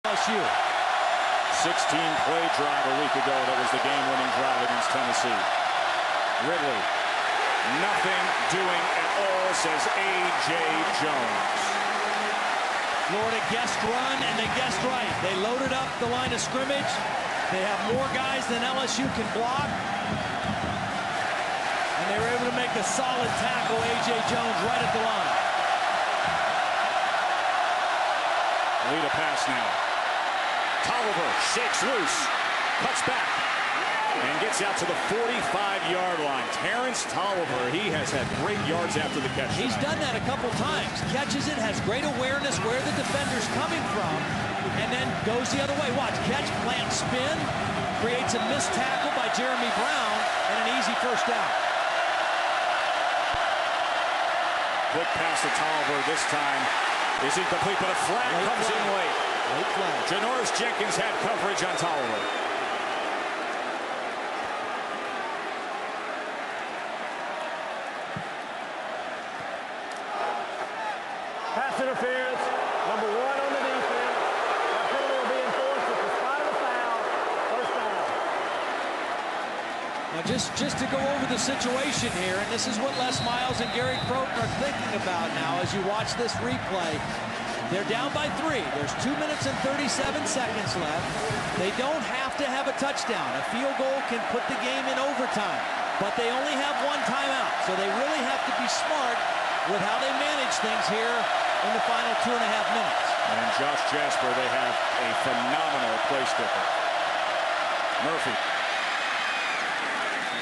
LSU. 16-play drive a week ago. That was the game-winning drive against Tennessee. Ridley, nothing doing at all, says A.J. Jones. Florida guessed run, and they guessed right. They loaded up the line of scrimmage. They have more guys than LSU can block. And they were able to make a solid tackle, A.J. Jones, right at the line. Lead a pass now. Tolliver shakes loose, cuts back, and gets out to the 45-yard line. Terrence Tolliver, he has had great yards after the catch. He's done that a couple times. Catches it, has great awareness where the defender's coming from, and then goes the other way. Watch, catch, plant, spin, creates a missed tackle by Jeremy Brown, and an easy first down. Quick pass to Tolliver this time. Is incomplete, but a flag comes in late. Janoris Jenkins had coverage on Tolliver. Pass interference, number 1 on the defense. That penalty will be enforced at the spot of the foul. First down. Now just to go over the situation here, and this is what Les Miles and Gary Crowton are thinking about now as you watch this replay. They're down by 3. There's 2 minutes and 37 seconds left. They don't have to have a touchdown. A field goal can put the game in overtime, but they only have 1 timeout. So they really have to be smart with how they manage things here in the final 2.5 minutes. And Josh Jasper, they have a phenomenal place difference. Murphy.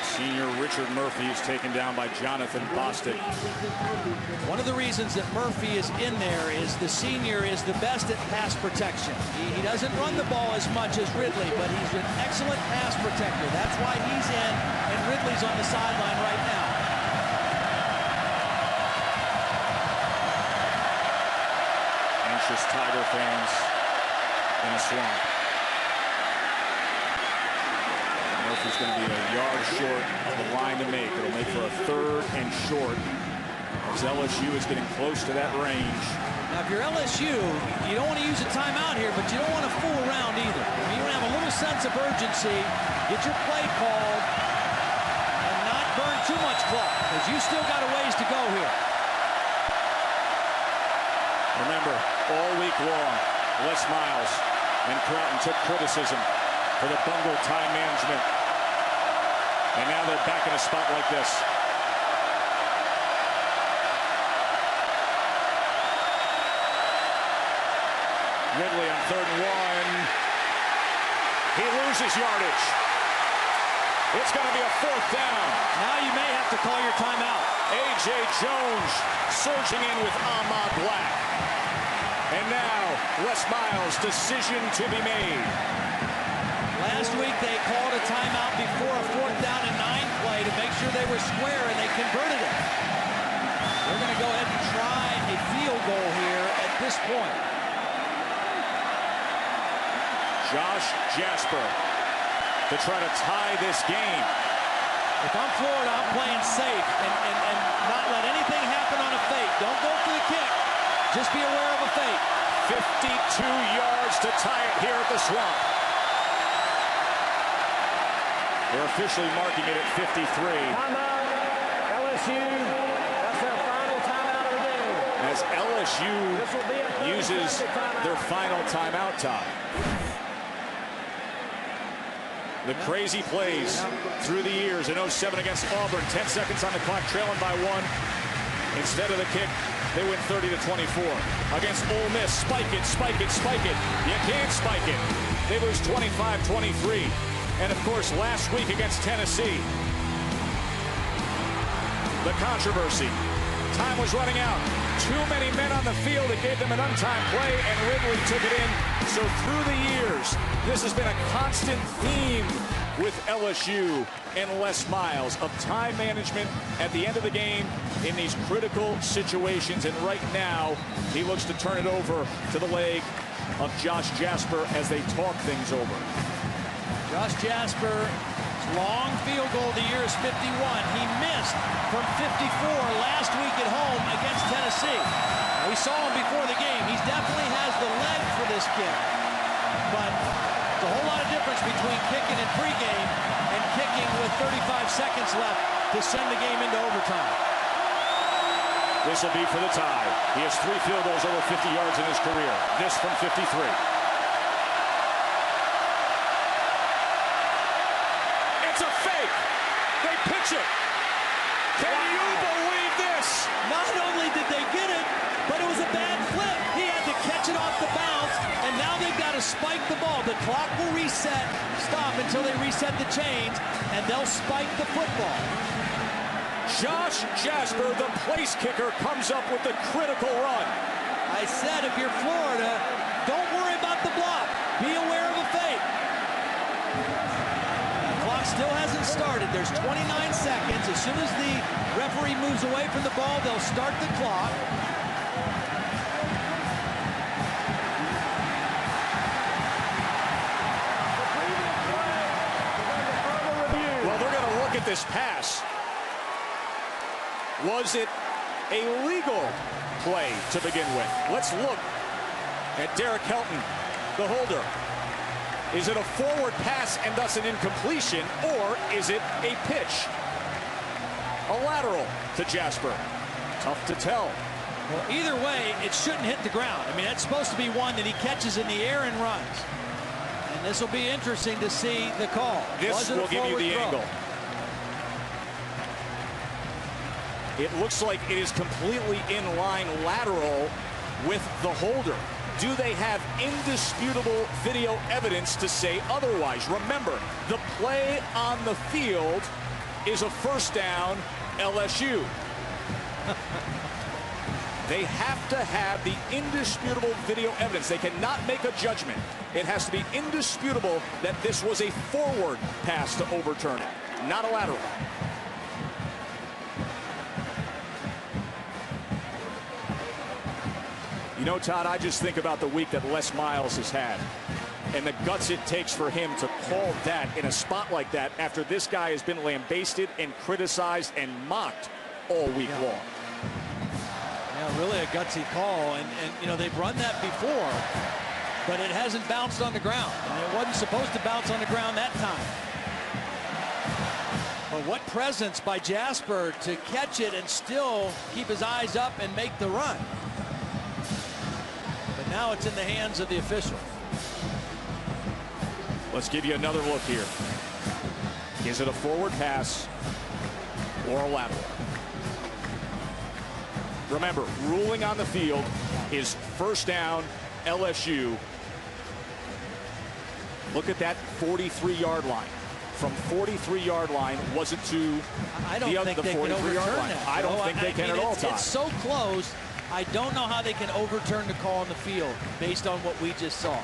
Senior Richard Murphy is taken down by Jonathan Bostic. One of the reasons that Murphy is in there is the senior is the best at pass protection. He doesn't run the ball as much as Ridley, but he's an excellent pass protector. That's why he's in, and Ridley's on the sideline right now. Anxious Tiger fans in a swamp. Murphy's going to be a yard short of the line to make. It'll make for a 3rd and short as LSU is getting close to that range. Now, if you're LSU, you don't want to use a timeout here, but you don't want to fool around either. I mean, you want to have a little sense of urgency, get your play called, and not burn too much clock, because you still got a ways to go here. Remember, all week long, Les Miles and Crowton took criticism for the bungled time management. And now they're back in a spot like this. Ridley on 3rd and 1. He loses yardage. It's going to be a 4th down. Now you may have to call your timeout. A.J. Jones surging in with Ahmad Black. And now, Les Miles' decision to be made. Last week they called a timeout before a 4th down and 9 play to make sure they were square, and they converted it. They're going to go ahead and try a field goal here at this point. Josh Jasper to try to tie this game. If I'm Florida, I'm playing safe and not let anything happen on a fake. Don't go for the kick. Just be aware of a fake. 52 yards to tie it here at the Swamp. They're officially marking it at 53. Timeout, LSU. That's their final timeout of the game. As LSU uses their final timeout time. The crazy plays through the years in 07 against Auburn. 10 seconds on the clock, trailing by 1. Instead of the kick, they win 30-24. Against Ole Miss, spike it, spike it, spike it. You can't spike it. They lose 25-23. And of course, last week against Tennessee, the controversy. Time was running out. Too many men on the field. It gave them an untimed play, and Ridley took it in. So through the years, this has been a constant theme with LSU and Les Miles of time management at the end of the game in these critical situations. And right now, he looks to turn it over to the leg of Josh Jasper as they talk things over. Josh Jasper's long field goal of the year is 51. He missed from 54 last week at home against Tennessee. We saw him before the game. He definitely has the leg for this kick. There's a whole lot of difference between kicking in pregame and kicking with 35 seconds left to send the game into overtime. This will be for the tie. He has 3 field goals over 50 yards in his career. This from 53. It's a fake. They pitch it. Can you believe this? Not only did they get it, but it was a bad flip. He had to catch it off the bounce, and now they've got to spike the ball. The clock will stop until they reset the chains, and they'll spike the football. Josh Jasper, the place kicker, comes up with the critical run. I said, if you're Florida, don't worry about the block. Be aware of a fake. The clock still hasn't started. There's 29 seconds. As soon as the referee moves away from the ball, they'll start the clock. Well, they're going to look at this pass. Was it a legal play to begin with? Let's look at Derek Helton, the holder. Is it a forward pass and thus an incompletion, or is it a pitch? A lateral to Jasper. Tough to tell. Well, either way, it shouldn't hit the ground. I mean, that's supposed to be one that he catches in the air and runs. And this will be interesting to see the call. This will give you the angle. It looks like it is completely in line lateral with the holder. Do they have indisputable video evidence to say otherwise? Remember, the play on the field is a first down, LSU. They have to have the indisputable video evidence. They cannot make a judgment. It has to be indisputable that this was a forward pass to overturn it, not a lateral. You know, Todd, I just think about the week that Les Miles has had and the guts it takes for him to call that in a spot like that after this guy has been lambasted and criticized and mocked all week long. Yeah, really a gutsy call. And you know, they've run that before, but it hasn't bounced on the ground. And it wasn't supposed to bounce on the ground that time. But what presence by Jasper to catch it and still keep his eyes up and make the run. Now it's in the hands of the official. Let's give you another look here. Is it a forward pass or a lateral? Remember, ruling on the field is first down, LSU. Look at that 43-yard line. From 43-yard line, was it to I don't think they can overturn that. I don't think they can at all, Todd. It's so close. I don't know how they can overturn the call on the field based on what we just saw.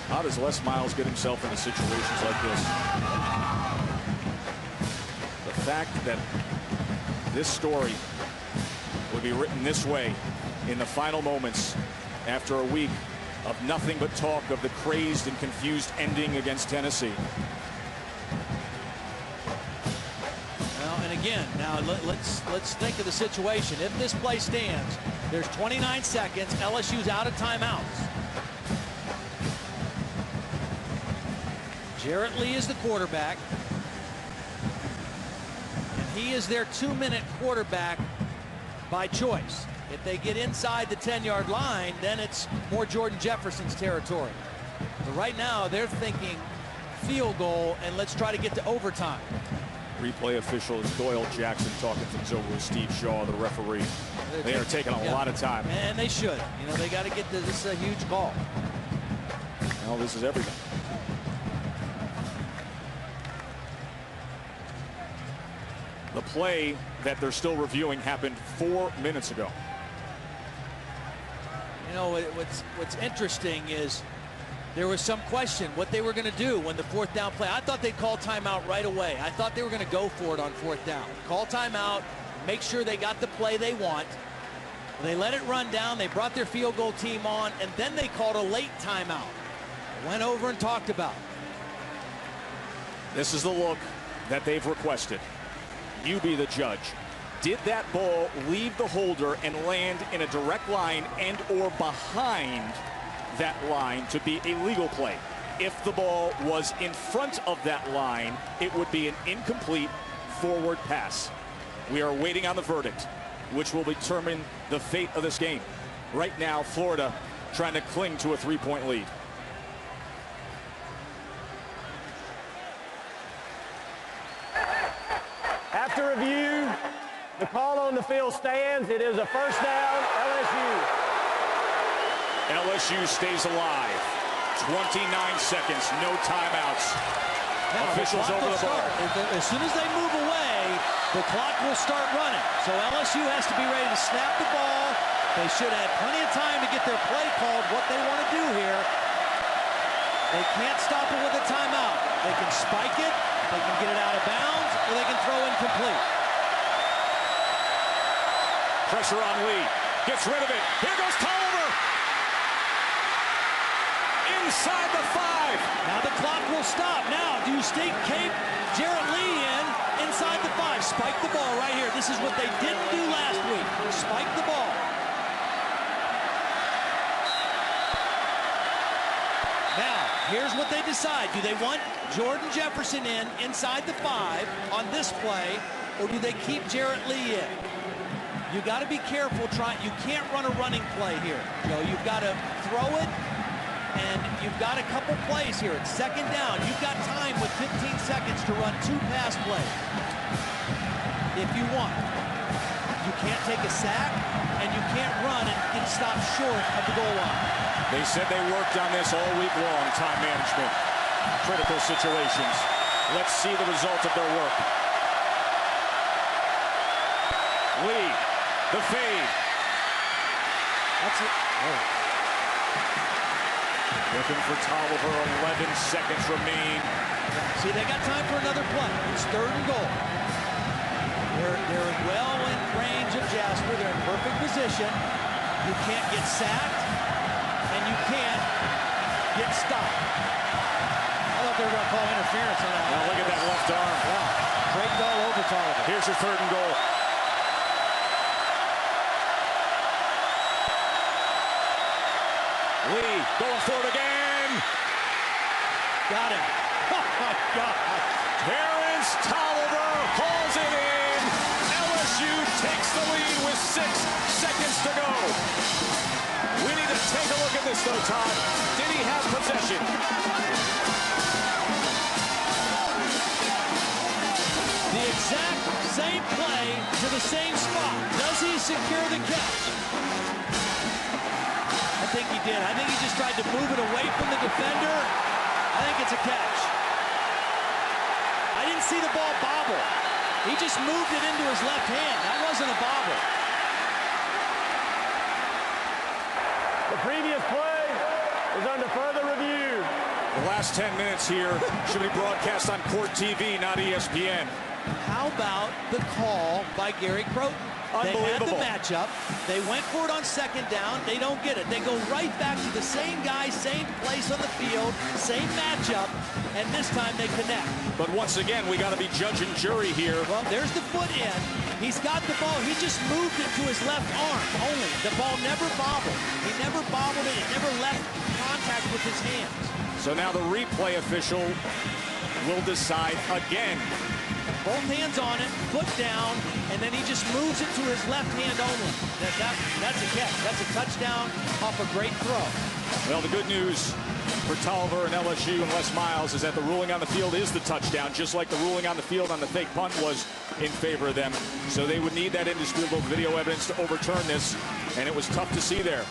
How does Les Miles get himself into situations like this? The fact that this story would be written this way in the final moments after a week of nothing but talk of the crazed and confused ending against Tennessee. And again, now let's think of the situation. If this play stands, there's 29 seconds. LSU's out of timeouts. Jarrett Lee is the quarterback, and he is their 2-minute quarterback by choice. If they get inside the 10-yard line, then it's more Jordan Jefferson's territory. But right now, they're thinking field goal, and let's try to get to overtime. Replay official is Doyle Jackson talking things over with Steve Shaw, the referee. They are taking a lot of time. And they should. You know, they got to get to this huge call. Well, this is everything. The play that they're still reviewing happened 4 minutes ago. You know, what's interesting is there was some question what they were going to do when the 4th down play. I thought they'd call timeout right away. I thought they were going to go for it on 4th down. Call timeout, make sure they got the play they want. They let it run down. They brought their field goal team on, and then they called a late timeout. Went over and talked about it. This is the look that they've requested. You be the judge. Did that ball leave the holder and land in a direct line and or behind that line to be a legal play? If the ball was in front of that line, it would be an incomplete forward pass. We are waiting on the verdict, which will determine the fate of this game. Right now, Florida trying to cling to a 3-point lead. After review, the call on the field stands. It is a first down, LSU. LSU stays alive. 29 seconds, no timeouts. Now, Officials over the ball. As soon as they move away, the clock will start running. So LSU has to be ready to snap the ball. They should have plenty of time to get their play called, what they want to do here. They can't stop it with a timeout. They can spike it, they can get it out of bounds, or they can throw incomplete. Pressure on Lee. Gets rid of it. Here goes Tolliver. Inside the 5. Now the clock will stop. Now, do you stake Cape Jarrett Lee inside the 5? Spike the ball right here. This is what they didn't do last week. Spike the ball. Now, here's what they decide. Do they want Jordan Jefferson inside the 5 on this play, or do they keep Jarrett Lee in? You got to be careful. You can't run a running play here, Joe. You've got to throw it, and you've got a couple plays here. It's second down. You've got time with 15 seconds to run 2 pass plays if you want. You can't take a sack, and you can't run and get stopped short of the goal line. They said they worked on this all week long, time management, critical situations. Let's see the result of their work. Lee, the fade. That's it. Oh. Looking for Tolliver, 11 seconds remain. See, they got time for another play. It's 3rd and goal. They're well in range of Jasper. They're in perfect position. You can't get sacked, and you can't get stopped. I thought they were going to call interference on that. Now look at that left arm. Wow. Draped all over Tolliver. Here's your 3rd and goal. Lee going for it again. Got him. Oh, my God. Terrence Tolliver hauls it in. LSU takes the lead with 6 seconds to go. We need to take a look at this, though, Todd. Did he have possession? The exact same play to the same spot. Does he secure the catch? I think he did. I think he just tried to move it away from the defender. I think it's a catch. I didn't see the ball bobble. He just moved it into his left hand. That wasn't a bobble. The previous play is under further review. The last 10 minutes here should be broadcast on Court TV, not ESPN. How about the call by Gary Croton? They had the matchup. They went for it on 2nd down. They don't get it. They go right back to the same guy, same place on the field, same matchup, and this time they connect. But once again, we got to be judge and jury here. Well, there's the foot in. He's got the ball. He just moved it to his left arm only. The ball never bobbled. He never bobbled it. It never left contact with his hands. So now the replay official will decide again. Both hands on it, foot down, and then he just moves it to his left hand only. That's a catch. That's a touchdown off a great throw. Well, the good news for Tolliver and LSU and Les Miles is that the ruling on the field is the touchdown, just like the ruling on the field on the fake punt was in favor of them. So they would need that indisputable video evidence to overturn this, and it was tough to see there.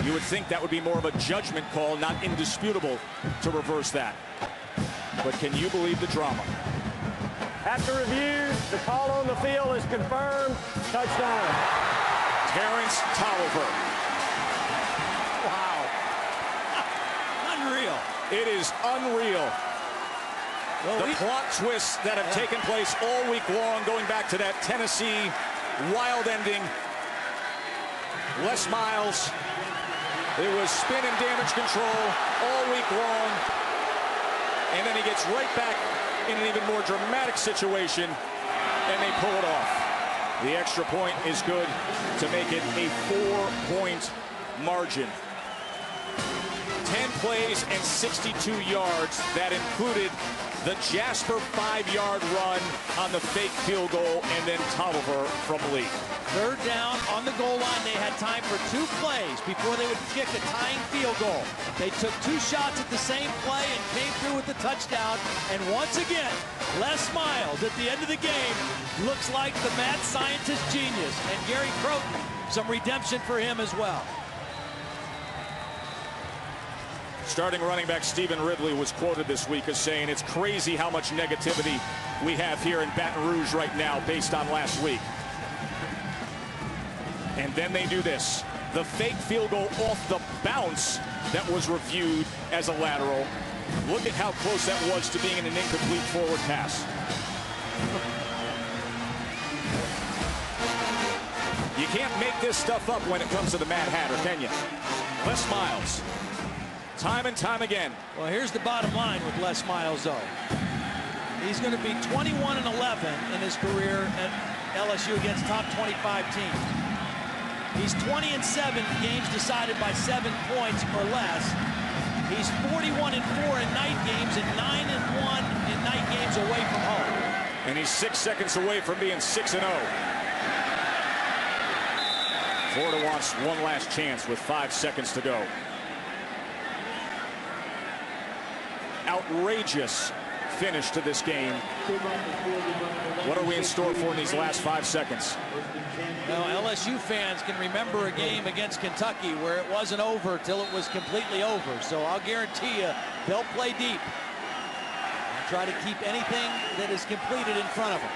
You would think that would be more of a judgment call, not indisputable, to reverse that. But can you believe the drama? After review, the call on the field is confirmed. Touchdown. Terrence Tolliver. Wow. Unreal. It is unreal. Well, the plot twists that have taken place all week long, going back to that Tennessee wild ending. Les Miles, it was spin and damage control all week long. And then he gets right back in an even more dramatic situation, and they pull it off. The extra point is good to make it a 4-point margin. 10 plays and 62 yards. That included the Jasper 5-yard run on the fake field goal, and then Tolliver from Lee. Third down on the goal line. They had time for 2 plays before they would kick a tying field goal. They took 2 shots at the same play and came through with the touchdown. And once again, Les Miles at the end of the game looks like the mad scientist genius. And Gary Croton, some redemption for him as well. Starting running back Stephen Ridley was quoted this week as saying, "It's crazy how much negativity we have here in Baton Rouge right now based on last week." And then they do this. The fake field goal off the bounce that was reviewed as a lateral. Look at how close that was to being an incomplete forward pass. You can't make this stuff up when it comes to the Mad Hatter, can you? Les Miles. Time and time again. Well, here's the bottom line with Les Miles, though. He's going to be 21-11 in his career at LSU against top 25 teams. He's 20-7 games decided by 7 points or less. He's 41-4 in night games and 9-1 in night games away from home. And he's 6 seconds away from being 6-0. Florida wants one last chance with 5 seconds to go. Outrageous finish to this game. What are we in store for in these last 5 seconds? Well, LSU fans can remember a game against Kentucky where it wasn't over till it was completely over. So I'll guarantee you they'll play deep and try to keep anything that is completed in front of them.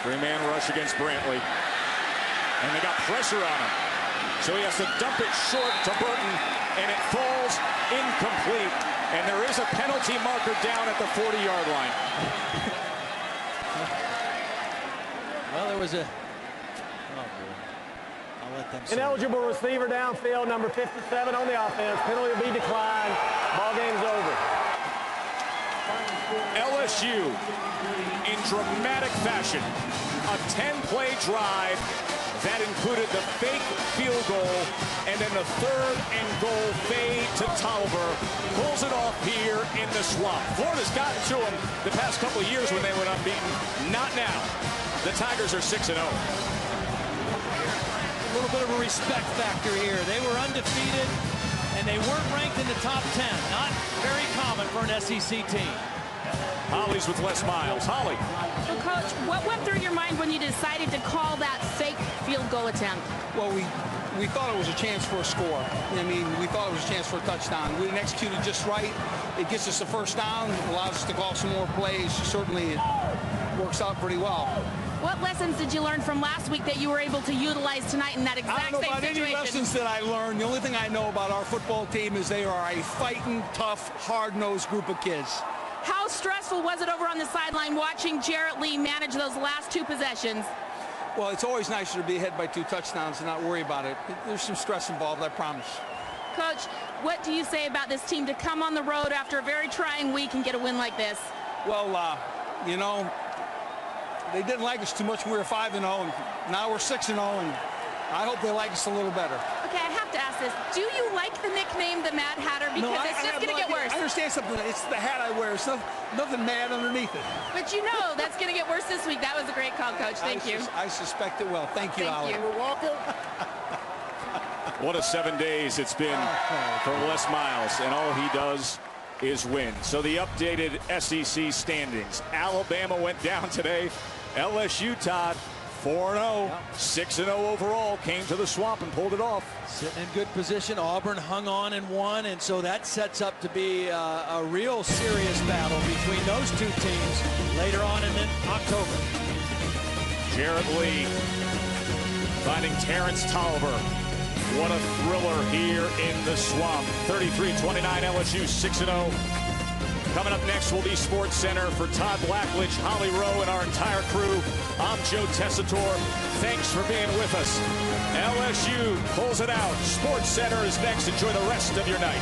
3-man rush against Brantley. And they got pressure on him. So he has to dump it short to Burton, and it falls incomplete. And there is a penalty marker down at the 40-yard line. Well, there was a... Oh, boy. I'll let them see. Ineligible receiver downfield, number 57 on the offense. Penalty will be declined. Ball game's over. LSU, in dramatic fashion, a 10-play drive that included the fake field goal and then the 3rd and goal fade to Tolliver. Pulls it off here in the swamp. Florida's gotten to him the past couple of years when they went unbeaten. Not now. The Tigers are 6-0. A little bit of a respect factor here. They were undefeated, and they weren't ranked in the top 10. Not very common for an SEC team. Holly's with Les Miles. Holly. So, Coach, what went through your mind when you decided to call that fake field goal attempt? Well, we thought it was a chance for a score. I mean, we thought it was a chance for a touchdown. We didn't execute it just right. It gets us the first down, allows us to call some more plays. Certainly, it works out pretty well. What lessons did you learn from last week that you were able to utilize tonight in that exact I don't know same about situation? any lessons that I learned. The only thing I know about our football team is they are a fighting, tough, hard-nosed group of kids. How stressful was it over on the sideline watching Jarrett Lee manage those last 2 possessions? Well, it's always nicer to be ahead by 2 touchdowns and not worry about it. There's some stress involved, I promise. Coach, what do you say about this team to come on the road after a very trying week and get a win like this? Well, you know, they didn't like us too much when we were 5-0, and now we're 6-0, and I hope they like us a little better. Okay, I have to ask this. Do you like the nickname the Mad Hatter? Because it's just going to get worse. I understand something. It's the hat I wear. It's nothing mad underneath it. But you know that's going to get worse this week. That was a great call, Coach. Thank you. I suspect it will. Thank you, Thank Ollie. you. What a 7 days it's been for Les Miles, and all he does is win. So the updated SEC standings. Alabama went down today. LSU, Todd, 4-0, 6-0 overall, came to the swamp and pulled it off. Sitting in good position. Auburn hung on and won, and so that sets up to be a real serious battle between those 2 teams later on in October. Jarrett Lee finding Terrence Tolliver. What a thriller here in the swamp. 33-29 LSU, 6-0. Coming up next will be Sports Center. For Todd Blackledge, Holly Rowe, and our entire crew, I'm Joe Tessitore. Thanks for being with us. LSU pulls it out. Sports Center is next. Enjoy the rest of your night.